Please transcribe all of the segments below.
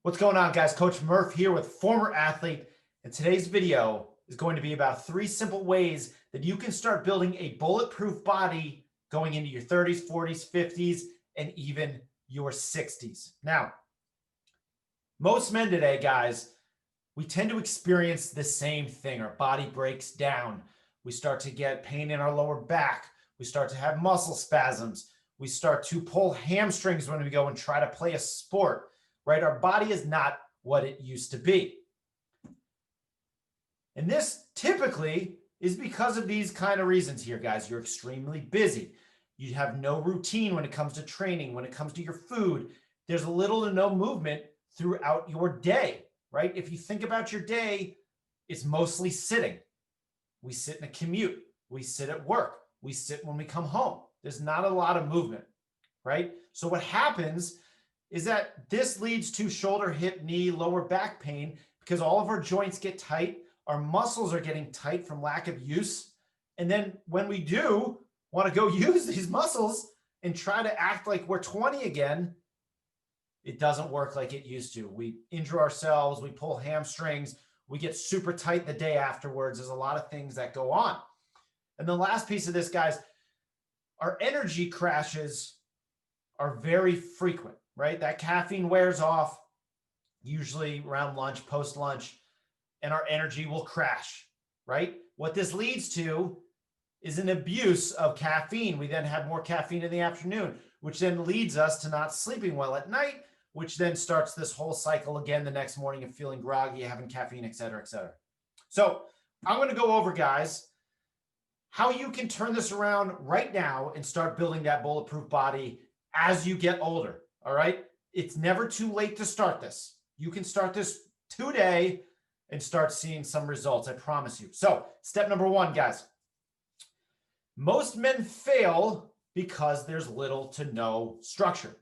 What's going on, guys? Coach Murph here with Former Athlete, and today's video is going to be about 3 simple ways that you can start building a bulletproof body going into your 30s, 40s, 50s, and even your 60s. Now, most men today, guys, we tend to experience the same thing. Our body breaks down. We start to get pain in our lower back. We start to have muscle spasms. We start to pull hamstrings when we go and try to play a sport. Right? Our body is not what it used to be. And this typically is because of these kind of reasons here, guys. You're extremely busy. You have no routine when it comes to training, when it comes to your food. There's little to no movement throughout your day, right? If you think about your day, it's mostly sitting. We sit in a commute. We sit at work. We sit when we come home. There's not a lot of movement, right? So what happens is that this leads to shoulder, hip, knee, lower back pain because all of our joints get tight. Our muscles are getting tight from lack of use. And then when we do want to go use these muscles and try to act like we're 20 again, it doesn't work like it used to. We injure ourselves, we pull hamstrings, we get super tight the day afterwards. There's a lot of things that go on. And the last piece of this, guys, our energy crashes are very frequent. Right? That caffeine wears off, usually around lunch, post-lunch, and our energy will crash, right? What this leads to is an abuse of caffeine. We then have more caffeine in the afternoon, which then leads us to not sleeping well at night, which then starts this whole cycle again the next morning of feeling groggy, having caffeine, et cetera, et cetera. So I'm going to go over, guys, how you can turn this around right now and start building that bulletproof body as you get older. All right. It's never too late to start this. You can start this today and start seeing some results. I promise you. So step number 1, guys, most men fail because there's little to no structure.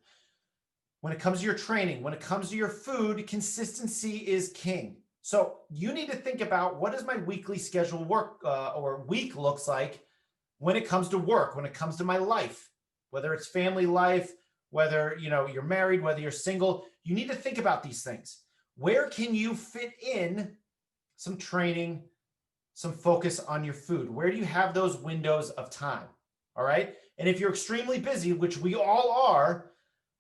When it comes to your training, when it comes to your food, consistency is king. So you need to think about, what does my weekly schedule work or week looks like when it comes to work, when it comes to my life, whether it's family life, whether you're married, whether you're single. You need to think about these things. Where can you fit in some training, some focus on your food? Where do you have those windows of time? All right. And if you're extremely busy, which we all are,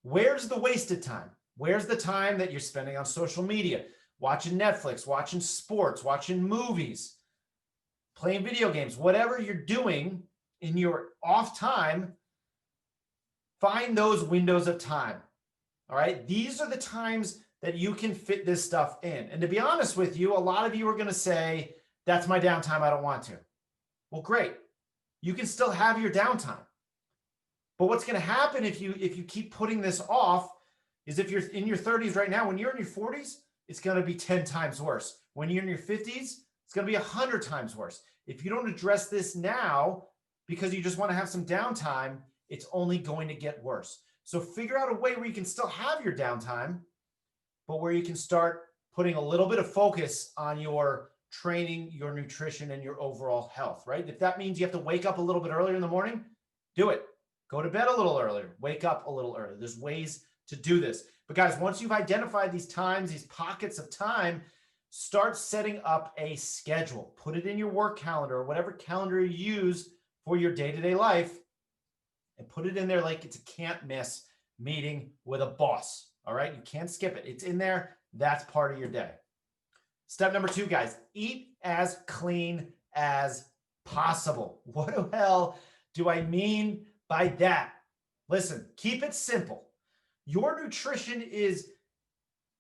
where's the wasted time? Where's the time that you're spending on social media, watching Netflix, watching sports, watching movies, playing video games, whatever you're doing in your off time? Find those windows of time. All right. These are the times that you can fit this stuff in. And to be honest with you, a lot of you are going to say, that's my downtime, I don't want to. Well, great. You can still have your downtime. But what's going to happen if you keep putting this off is, if you're in your 30s right now, when you're in your 40s, it's going to be 10 times worse. When you're in your 50s, it's going to be 100 times worse. If you don't address this now because you just want to have some downtime, it's only going to get worse. So figure out a way where you can still have your downtime, but where you can start putting a little bit of focus on your training, your nutrition, and your overall health, right? If that means you have to wake up a little bit earlier in the morning, do it. Go to bed a little earlier, wake up a little earlier. There's ways to do this. But guys, once you've identified these times, these pockets of time, start setting up a schedule. Put it in your work calendar or whatever calendar you use for your day-to-day life, and put it in there like it's a can't miss meeting with a boss. All right. You can't skip it. It's in there. That's part of your day. Step number 2, guys, eat as clean as possible. What the hell do I mean by that? Listen, keep it simple. Your nutrition is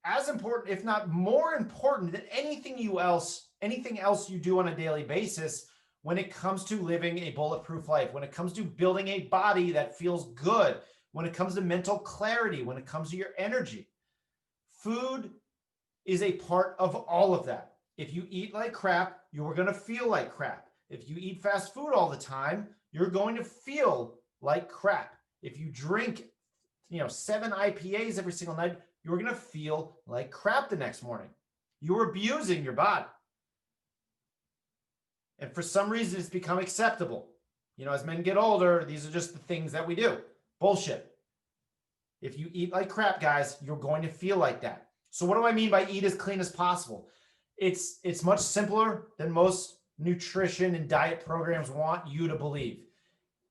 as important, if not more important, than anything else you do on a daily basis when it comes to living a bulletproof life, when it comes to building a body that feels good, when it comes to mental clarity, when it comes to your energy. Food is a part of all of that. If you eat like crap, you're going to feel like crap. If you eat fast food all the time, you're going to feel like crap. If you drink, 7 IPAs every single night, you're going to feel like crap the next morning. You're abusing your body. And for some reason, it's become acceptable. As men get older, these are just the things that we do. Bullshit. If you eat like crap, guys, you're going to feel like that. So what do I mean by eat as clean as possible? It's much simpler than most nutrition and diet programs want you to believe.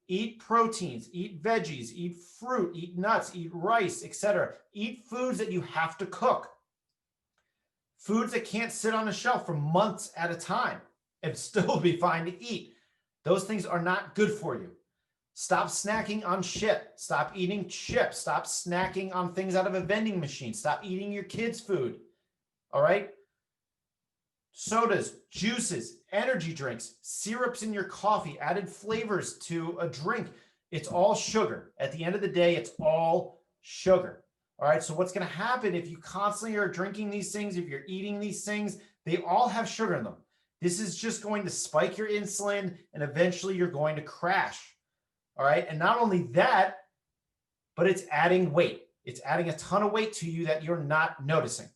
Eat proteins, eat veggies, eat fruit, eat nuts, eat rice, etc. Eat foods that you have to cook. Foods that can't sit on a shelf for months at a time and still be fine to eat. Those things are not good for you. Stop snacking on shit. Stop eating chips. Stop snacking on things out of a vending machine. Stop eating your kids' food. All right? Sodas, juices, energy drinks, syrups in your coffee, added flavors to a drink. It's all sugar. At the end of the day, it's all sugar. All right. So what's going to happen if you constantly are drinking these things, if you're eating these things, they all have sugar in them. This is just going to spike your insulin and eventually you're going to crash. All right. And not only that, but it's adding weight. It's adding a ton of weight to you that you're not noticing.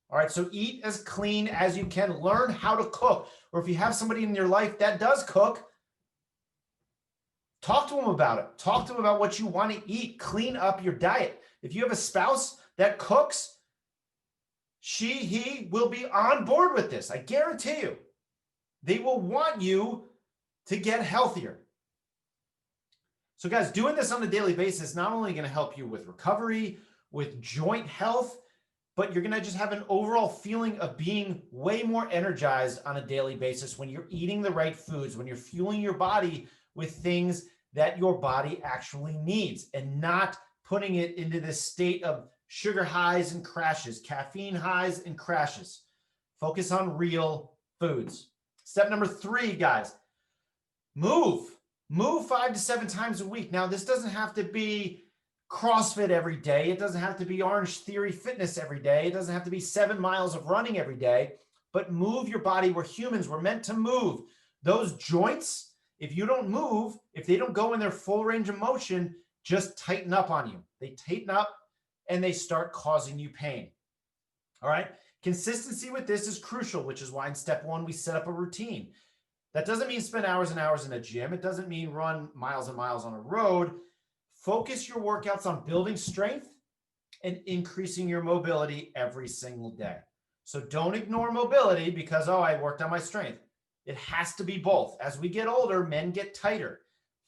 All right. So eat as clean as you can. Learn how to cook. Or if you have somebody in your life that does cook, talk to them about it. Talk to them about what you want to eat. Clean up your diet. If you have a spouse that cooks, he will be on board with this. I guarantee you. They will want you to get healthier. So guys, doing this on a daily basis is not only going to help you with recovery, with joint health, but you're going to just have an overall feeling of being way more energized on a daily basis when you're eating the right foods, when you're fueling your body with things that your body actually needs and not putting it into this state of sugar highs and crashes, caffeine highs and crashes. Focus on real foods. Step number 3, guys, move 5 to 7 times a week. Now, this doesn't have to be CrossFit every day. It doesn't have to be Orange Theory fitness every day. It doesn't have to be 7 miles of running every day, but move your body. We're humans. We're meant to move. Those joints, if you don't move, if they don't go in their full range of motion, just tighten up on you. They tighten up and they start causing you pain. All right. Consistency with this is crucial, which is why in step 1, we set up a routine. That doesn't mean spend hours and hours in a gym. It doesn't mean run miles and miles on a road. Focus your workouts on building strength and increasing your mobility every single day. So don't ignore mobility because, oh, I worked on my strength. It has to be both. As we get older, men get tighter.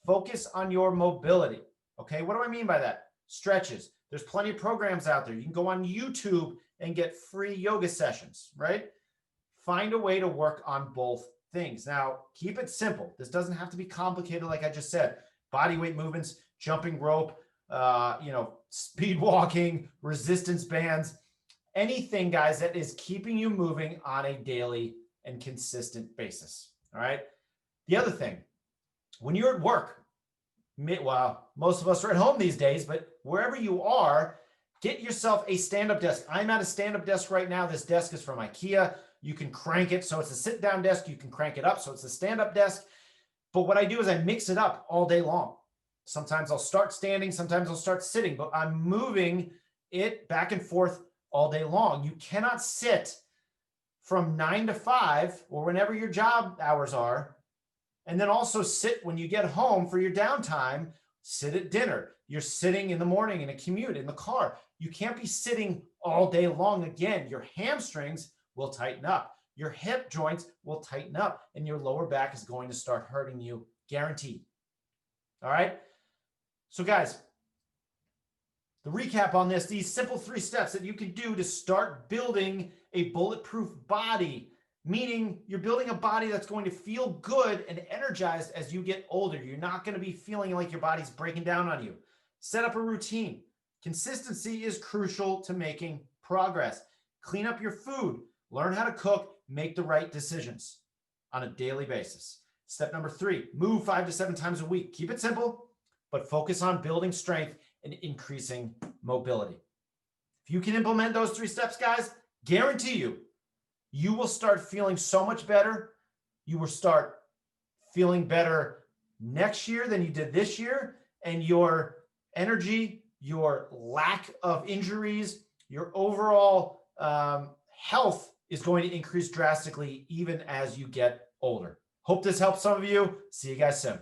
Focus on your mobility. Okay, what do I mean by that? Stretches. There's plenty of programs out there. You can go on YouTube and get free yoga sessions, right? Find a way to work on both things. Now, keep it simple. This doesn't have to be complicated, like I just said. Body weight movements, jumping rope, speed walking, resistance bands, anything, guys, that is keeping you moving on a daily and consistent basis. All right. The other thing, when you're at work, well, most of us are at home these days, but wherever you are, get yourself a stand-up desk. I'm at a stand-up desk right now. This desk is from IKEA. You can crank it. So it's a sit-down desk. You can crank it up. So it's a stand-up desk. But what I do is I mix it up all day long. Sometimes I'll start standing. Sometimes I'll start sitting. But I'm moving it back and forth all day long. You cannot sit from 9 to 5 or whenever your job hours are, and then also sit when you get home for your downtime. Sit at dinner. You're sitting in the morning in a commute in the car. You can't be sitting all day long. Again, your hamstrings will tighten up. Your hip joints will tighten up and your lower back is going to start hurting you, guaranteed. All right. So guys, the recap on this, these simple 3 steps that you can do to start building a bulletproof body, meaning you're building a body that's going to feel good and energized as you get older. You're not going to be feeling like your body's breaking down on you. Set up a routine. Consistency is crucial to making progress. Clean up your food. Learn how to cook. Make the right decisions on a daily basis. Step number 3, move 5 to 7 times a week. Keep it simple, but focus on building strength and increasing mobility. If you can implement those 3 steps, guys, guarantee you will start feeling so much better. You will start feeling better next year than you did this year. And your energy, your lack of injuries, your overall health is going to increase drastically even as you get older. Hope this helps some of you. See you guys soon.